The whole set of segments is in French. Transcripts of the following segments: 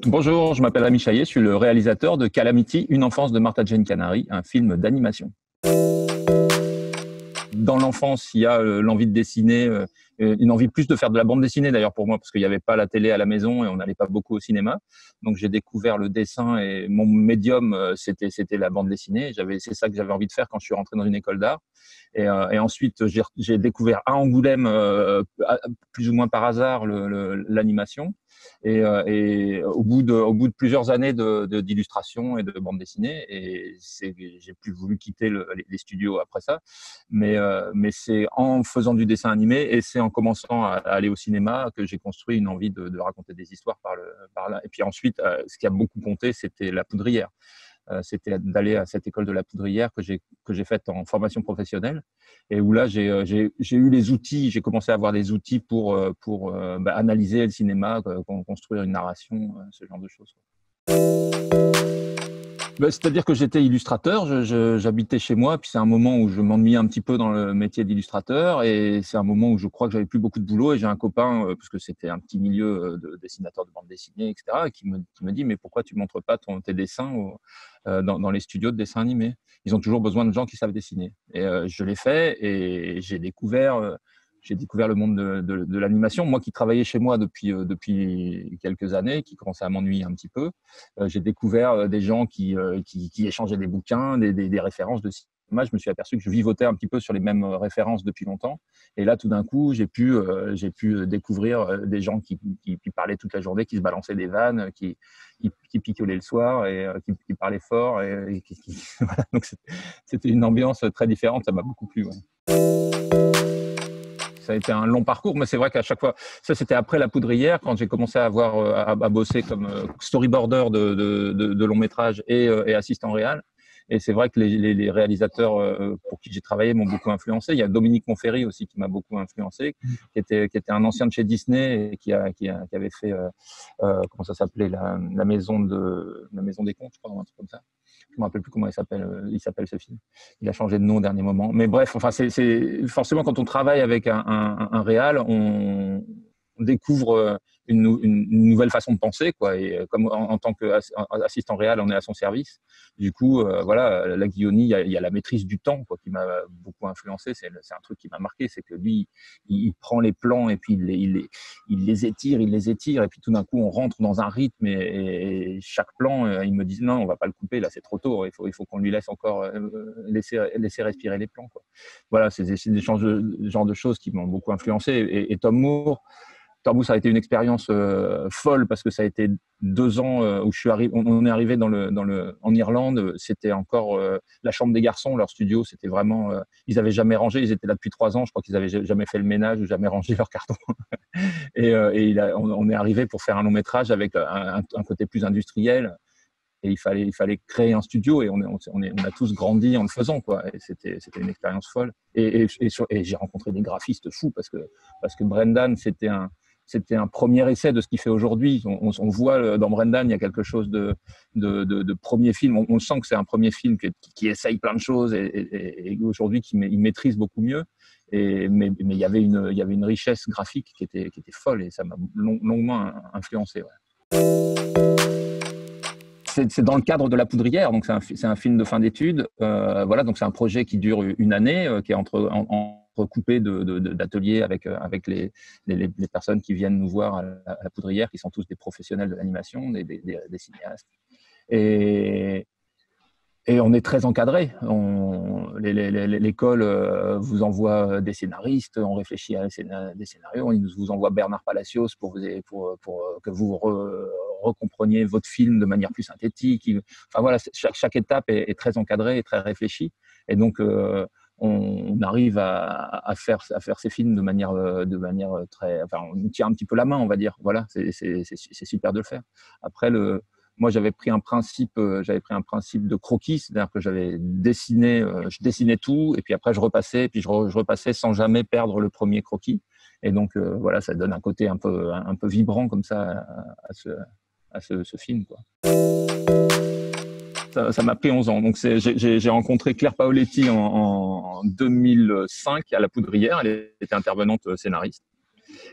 Bonjour, je m'appelle Rémi Chaillet, je suis le réalisateur de Calamity, une enfance de Martha Jane Canary, un film d'animation. Dans l'enfance, il y a l'envie de dessiner, une envie plus de faire de la bande dessinée d'ailleurs pour moi, parce qu'il n'y avait pas la télé à la maison et on n'allait pas beaucoup au cinéma. Donc j'ai découvert le dessin et mon médium, c'était la bande dessinée. C'est ça que j'avais envie de faire quand je suis rentré dans une école d'art. Et ensuite, j'ai découvert à Angoulême, plus ou moins par hasard, l'animation. Et au bout de plusieurs années d'illustration et de bande dessinée, j'ai plus voulu quitter les studios après ça. Mais c'est en faisant du dessin animé et c'est en commençant à aller au cinéma que j'ai construit une envie de raconter des histoires par là. Et puis ensuite, ce qui a beaucoup compté, c'était la poudrière. C'était d'aller à cette école de la poudrière que j'ai faite en formation professionnelle et où là j'ai eu les outils, j'ai commencé à avoir les outils pour analyser le cinéma, construire une narration, ce genre de choses. C'est-à-dire que j'étais illustrateur, j'habitais chez moi, puis c'est un moment où je m'ennuyais un petit peu dans le métier d'illustrateur, et c'est un moment où je crois que j'avais plus beaucoup de boulot, et j'ai un copain, parce que c'était un petit milieu de dessinateur de bande dessinée, etc., qui me dit, mais pourquoi tu montres pas tes dessins dans les studios de dessin animé? Ils ont toujours besoin de gens qui savent dessiner. Et je l'ai fait, et j'ai découvert le monde de l'animation. Moi qui travaillais chez moi depuis quelques années, qui commençait à m'ennuyer un petit peu, j'ai découvert des gens qui échangeaient des bouquins, des références de cinéma. Je me suis aperçu que je vivotais un petit peu sur les mêmes références depuis longtemps. Et là, tout d'un coup, j'ai pu découvrir des gens qui parlaient toute la journée, qui se balançaient des vannes, qui picolaient le soir et qui parlaient fort. Voilà. Donc, c'était une ambiance très différente. Ça m'a beaucoup plu. Ouais. Ça a été un long parcours, mais c'est vrai qu'à chaque fois, ça c'était après la poudrière, quand j'ai commencé à bosser comme storyboarder de long métrage et assistant réal. Et c'est vrai que les réalisateurs pour qui j'ai travaillé m'ont beaucoup influencé. Il y a Dominique Monferry aussi qui m'a beaucoup influencé, qui était un ancien de chez Disney et qui avait fait comment ça s'appelait, la maison des contes, je crois, un truc comme ça. Je me rappelle plus comment il s'appelle ce film. Il a changé de nom au dernier moment. Mais bref, enfin, c'est forcément quand on travaille avec un réal, on découvre une nouvelle façon de penser, quoi. Et comme en tant qu'assistant réal, on est à son service. Du coup, voilà, la Guilloni, il y a la maîtrise du temps, quoi, qui m'a beaucoup influencé. C'est un truc qui m'a marqué, c'est que lui, il prend les plans et puis il les étire, et puis tout d'un coup, on rentre dans un rythme et chaque plan, il me dit non, on va pas le couper, là, c'est trop tôt. Il faut qu'on lui laisse encore laisser respirer les plans, quoi. Voilà, c'est des genres de choses qui m'ont beaucoup influencé. Et Tom Moore, ça a été une expérience folle parce que ça a été 2 ans où on est arrivé en Irlande. C'était encore la chambre des garçons, leur studio. C'était vraiment, ils avaient jamais rangé. Ils étaient là depuis 3 ans. Je crois qu'ils avaient jamais fait le ménage ou jamais rangé leur carton. On est arrivé pour faire un long métrage avec un côté plus industriel. Et il fallait créer un studio et on a tous grandi en le faisant, quoi. Et c'était une expérience folle. Et j'ai rencontré des graphistes fous parce que Brendan, c'était un premier essai de ce qu'il fait aujourd'hui. On voit dans Brendan, il y a quelque chose de premier film. On sent que c'est un premier film qui essaye plein de choses et aujourd'hui il maîtrise beaucoup mieux. Mais il y avait une richesse graphique qui était folle et ça m'a longuement influencé. Ouais. C'est dans le cadre de La Poudrière, donc c'est un film de fin d'études. Voilà, donc c'est un projet qui dure une année, qui est entrecoupé d'ateliers avec les personnes qui viennent nous voir à la Poudrière, qui sont tous des professionnels de l'animation, des cinéastes. Et on est très encadré. L'école vous envoie des scénaristes, on réfléchit à des scénarios, on vous envoie Bernard Palacios pour que vous recompreniez votre film de manière plus synthétique. Enfin voilà, chaque étape est très encadrée et très réfléchie. Et donc on arrive à faire ces films de manière très, enfin, on tient un petit peu la main, on va dire. Voilà, c'est super de le faire. Après moi, j'avais pris un principe de croquis, c'est-à-dire que je dessinais tout, et puis après je repassais, sans jamais perdre le premier croquis. Et donc voilà, ça donne un côté un peu vibrant comme ça à ce film, quoi. Ça m'a pris 11 ans. Donc j'ai rencontré Claire Paoletti en 2005 à La Poudrière. Elle était intervenante scénariste.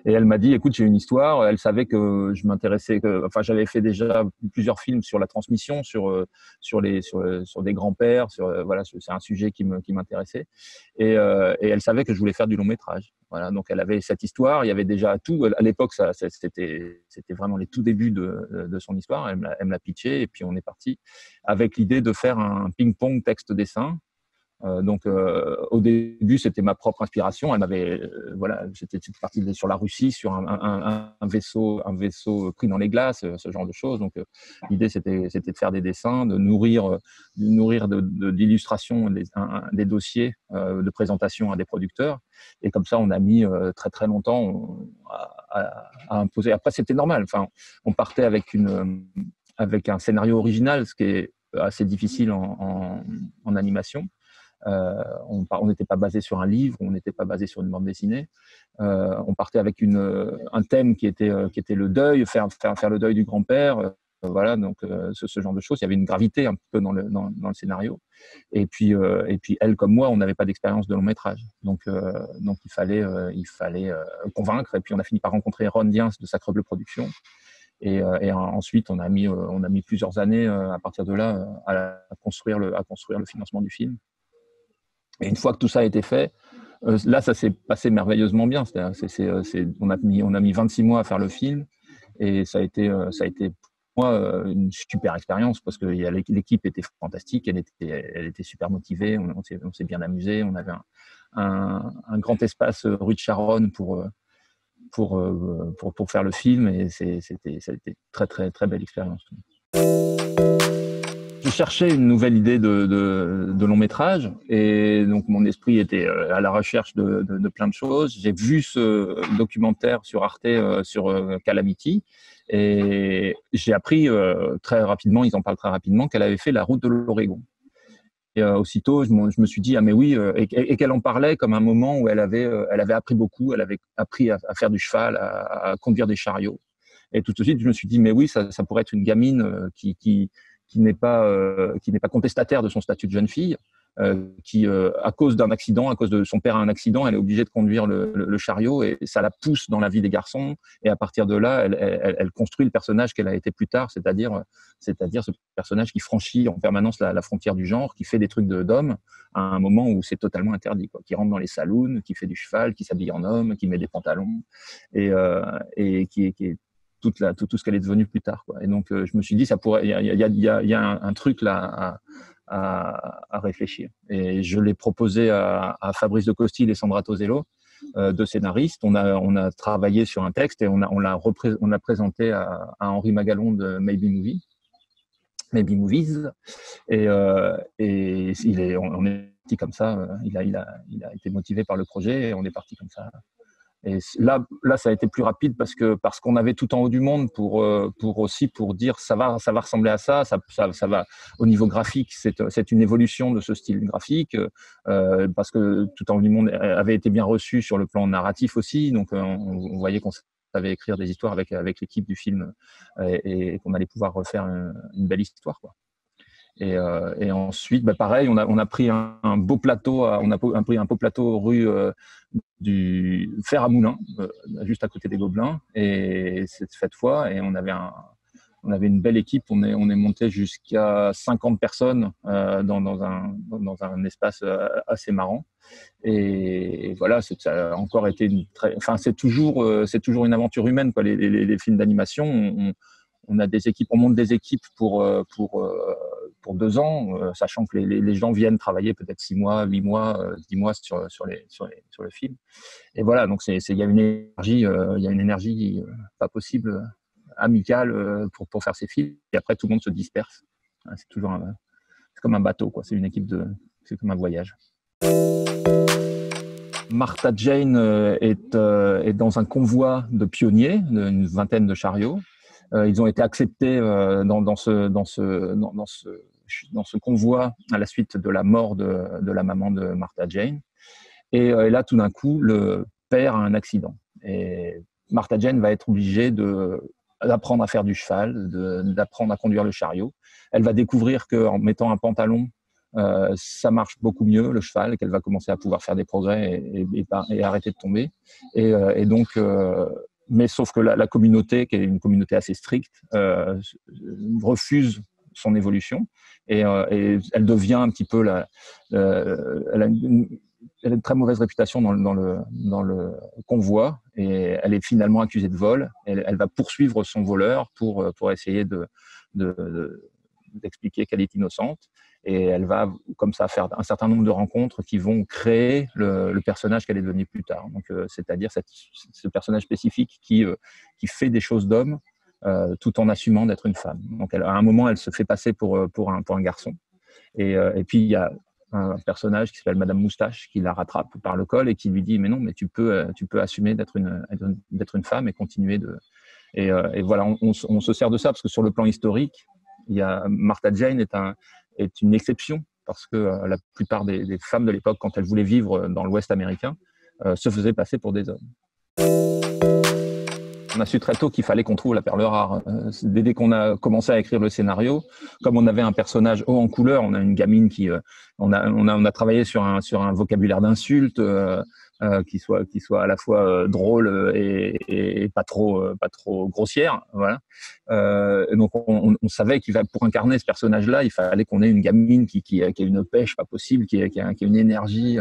Et elle m'a dit, écoute, j'ai une histoire. Elle savait que je m'intéressais, enfin, j'avais fait déjà plusieurs films sur la transmission, sur des grands-pères, voilà, c'est un sujet qui m'intéressait. Et elle savait que je voulais faire du long métrage. Voilà, donc elle avait cette histoire. Il y avait déjà tout. À l'époque, c'était vraiment les tout débuts de son histoire. Elle me l'a pitché et puis on est parti avec l'idée de faire un ping-pong texte-dessin. Donc, au début, c'était ma propre inspiration. Elle m'avait, voilà, j'étais parti sur la Russie, sur un vaisseau pris dans les glaces, ce genre de choses. Donc, l'idée, c'était de faire des dessins, de nourrir d'illustrations des dossiers de présentation à des producteurs. Et comme ça, on a mis très très longtemps à imposer. Après, c'était normal. Enfin, on partait avec un scénario original, ce qui est assez difficile en animation. On n'était pas basé sur un livre, on n'était pas basé sur une bande dessinée. On partait avec un thème qui était le deuil, faire le deuil du grand-père. Voilà, donc ce genre de choses. Il y avait une gravité un peu dans le scénario. Et puis elle comme moi, on n'avait pas d'expérience de long métrage. Donc il fallait convaincre. Et puis on a fini par rencontrer Ron Diens de Sacre-Bleu Productions. Et ensuite, on a mis plusieurs années à partir de là à construire le financement du film. Et une fois que tout ça a été fait, là, ça s'est passé merveilleusement bien. On a mis 26 mois à faire le film, et ça a été pour moi une super expérience parce que l'équipe était fantastique, elle était super motivée, on s'est bien amusé, on avait un grand espace rue de Charonne pour faire le film, et ça a été très très très belle expérience. Je cherchais une nouvelle idée de long métrage, et donc mon esprit était à la recherche de plein de choses. J'ai vu ce documentaire sur Arte sur Calamity, et j'ai appris très rapidement, ils en parlent très rapidement, qu'elle avait fait la route de l'Oregon. Et aussitôt, je me suis dit, ah mais oui, et qu'elle en parlait comme un moment où elle avait appris beaucoup, elle avait appris à faire du cheval, à conduire des chariots. Et tout de suite, je me suis dit, mais oui, ça pourrait être une gamine qui n'est pas contestataire de son statut de jeune fille, qui, à cause d'un accident, à cause de son père a un accident, elle est obligée de conduire le chariot, et ça la pousse dans la vie des garçons. Et à partir de là, elle construit le personnage qu'elle a été plus tard, c'est-à-dire ce personnage qui franchit en permanence la frontière du genre, qui fait des trucs d'homme à un moment où c'est totalement interdit, quoi. Qui rentre dans les saloons, qui fait du cheval, qui s'habille en homme, qui met des pantalons, et qui est tout ce qu'elle est devenue plus tard, quoi. Et donc, je me suis dit, il y a un truc là à réfléchir. Et je l'ai proposé à Fabrice de Costil et Sandra Tosello, deux scénaristes. On a travaillé sur un texte, et on l'a présenté à Henri Magalon de Maybe Movies. Et on est parti comme ça. Il a été motivé par le projet, et on est parti comme ça. Et là, ça a été plus rapide parce qu'on avait tout en haut du monde pour dire ça va ressembler à ça va au niveau graphique, c'est une évolution de ce style graphique, parce que tout en haut du monde avait été bien reçu sur le plan narratif aussi, donc on voyait qu'on savait écrire des histoires avec l'équipe du film, et qu'on allait pouvoir refaire une belle histoire, quoi. Et ensuite, pareil, on a pris un beau plateau, pris un beau plateau rue du Fer à Moulins, juste à côté des Gobelins. Et cette fois, et on avait une belle équipe. On est monté jusqu'à 50 personnes dans un espace assez marrant. Et voilà, ça a encore été c'est toujours une aventure humaine, quoi. Les films d'animation, on a des équipes, on monte des équipes pour 2 ans, sachant que les gens viennent travailler peut-être 6 mois, 8 mois, 10 mois sur le film. Et voilà, donc il y a une énergie pas possible, amicale, pour faire ces films. Et après, tout le monde se disperse. C'est comme un bateau, quoi. C'est comme un voyage. Martha Jane est dans un convoi de pionniers, d'une vingtaine de chariots. Ils ont été acceptés dans ce convoi à la suite de la mort de la maman de Martha Jane. Et là, tout d'un coup, le père a un accident. Et Martha Jane va être obligée d'apprendre à faire du cheval, d'apprendre à conduire le chariot. Elle va découvrir qu'en mettant un pantalon ça marche beaucoup mieux, le cheval, qu'elle va commencer à pouvoir faire des progrès et arrêter de tomber. Et donc, mais sauf que la communauté, qui est une communauté assez stricte, refuse son évolution et elle devient un petit peu elle a une très mauvaise réputation dans le convoi et elle est finalement accusée de vol. Elle va poursuivre son voleur pour essayer d'expliquer qu'elle est innocente. Et elle va, comme ça, faire un certain nombre de rencontres qui vont créer le personnage qu'elle est devenue plus tard. Donc, c'est-à-dire ce personnage spécifique qui fait des choses d'homme tout en assumant d'être une femme. Donc, à un moment, elle se fait passer pour un garçon. Et puis, il y a un personnage qui s'appelle Madame Moustache qui la rattrape par le col et qui lui dit mais non, mais tu peux assumer d'être une femme et continuer et voilà, on se sert de ça parce que sur le plan historique, Martha Jane est une exception parce que la plupart des femmes de l'époque, quand elles voulaient vivre dans l'Ouest américain, se faisaient passer pour des hommes. On a su très tôt qu'il fallait qu'on trouve la perle rare. Dès qu'on a commencé à écrire le scénario, comme on avait un personnage haut en couleur, on a une gamine on a travaillé sur un vocabulaire d'insultes qui soit à la fois drôle et pas trop grossière. Voilà. Et donc on savait pour incarner ce personnage-là, il fallait qu'on ait une gamine qui a une pêche pas possible, qui a une énergie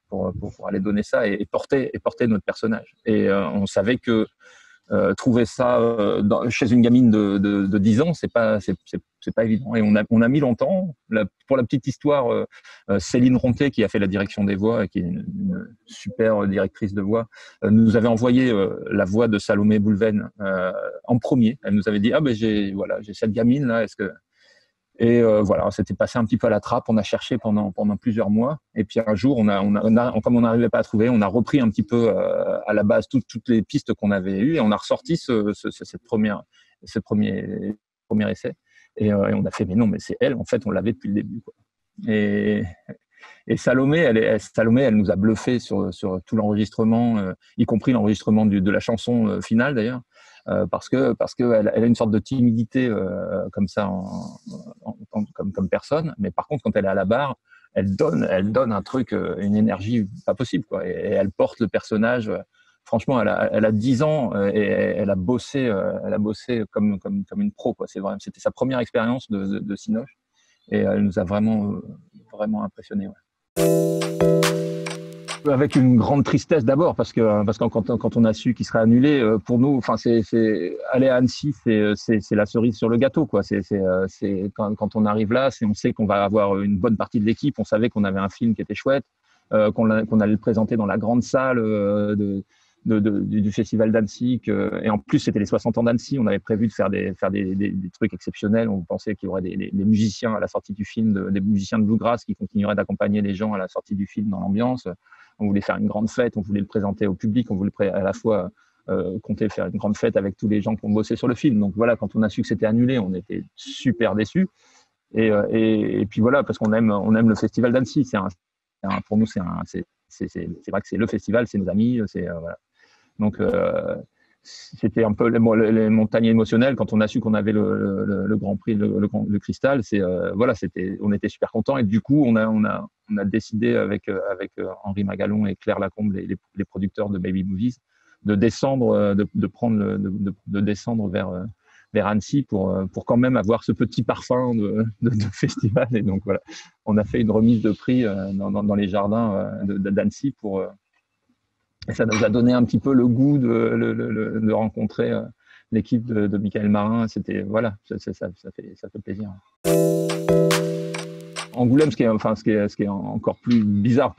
pour aller donner ça et porter notre personnage. Et on savait que trouver ça chez une gamine de 10 ans, c'est pas évident. Et on a mis longtemps. Pour la petite histoire, Céline Ronté, qui a fait la direction des voix et qui est une super directrice de voix, nous avait envoyé la voix de Salomé Boulven en premier. Elle nous avait dit j'ai cette gamine là, est-ce que... Et voilà, c'était passé un petit peu à la trappe. On a cherché pendant plusieurs mois. Et puis un jour, comme on n'arrivait pas à trouver, on a repris un petit peu à la base toutes les pistes qu'on avait eues et on a ressorti ce premier essai. Et on a fait, mais non, mais c'est elle. En fait, on l'avait depuis le début, quoi. Et Salomé, elle nous a bluffé sur tout l'enregistrement, y compris l'enregistrement de la chanson finale d'ailleurs. Parce que elle a une sorte de timidité comme ça comme personne, mais par contre quand elle est à la barre, elle donne un truc, une énergie pas possible, quoi. Et elle porte le personnage. Franchement, elle a 10 ans et elle a bossé comme une pro, quoi. C'est vrai, c'était sa première expérience de Cinoche et elle nous a vraiment impressionnés. Ouais. Avec une grande tristesse d'abord parce que quand on a su qu'il serait annulé, pour nous, enfin c'est aller à Annecy, c'est la cerise sur le gâteau, quoi. C'est quand on arrive là, on sait qu'on va avoir une bonne partie de l'équipe. On savait qu'on avait un film qui était chouette, qu'on allait le présenter dans la grande salle du festival d'Annecy, et en plus c'était les 60 ans d'Annecy. On avait prévu de faire des trucs exceptionnels. On pensait qu'il y aurait des musiciens à la sortie du film, des musiciens de bluegrass qui continueraient d'accompagner les gens à la sortie du film dans l'ambiance. On voulait faire une grande fête, on voulait le présenter au public, on voulait à la fois compter faire une grande fête avec tous les gens qui ont bossé sur le film. Donc voilà, quand on a su que c'était annulé, on était super déçus. Et puis voilà, parce qu'on aime le festival d'Annecy. Pour nous, c'est vrai que c'est le festival, c'est nos amis, voilà. Donc c'était un peu les montagnes émotionnelles quand on a su qu'on avait le Grand Prix, le Cristal. Voilà, on était super contents et du coup on a décidé avec Henri Magalon et Claire Lacombe, les producteurs de Baby Movies, de descendre, de descendre vers Annecy pour quand même avoir ce petit parfum de festival. Et donc voilà, on a fait une remise de prix dans les jardins d'Annecy et ça nous a donné un petit peu le goût de rencontrer l'équipe de Michael Marin. C'était voilà, ça fait plaisir. Angoulême, ce qui est encore plus bizarre,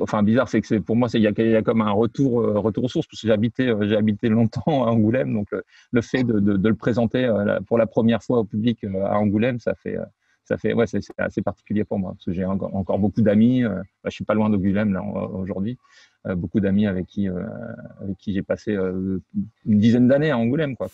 c'est que pour moi, il y a comme un retour aux sources, parce que j'ai habité longtemps à Angoulême, donc le fait de le présenter pour la première fois au public à Angoulême, ouais, c'est assez particulier pour moi, parce que j'ai encore beaucoup d'amis. Je suis pas loin d'Angoulême là aujourd'hui, beaucoup d'amis avec qui j'ai passé une dizaine d'années à Angoulême, quoi.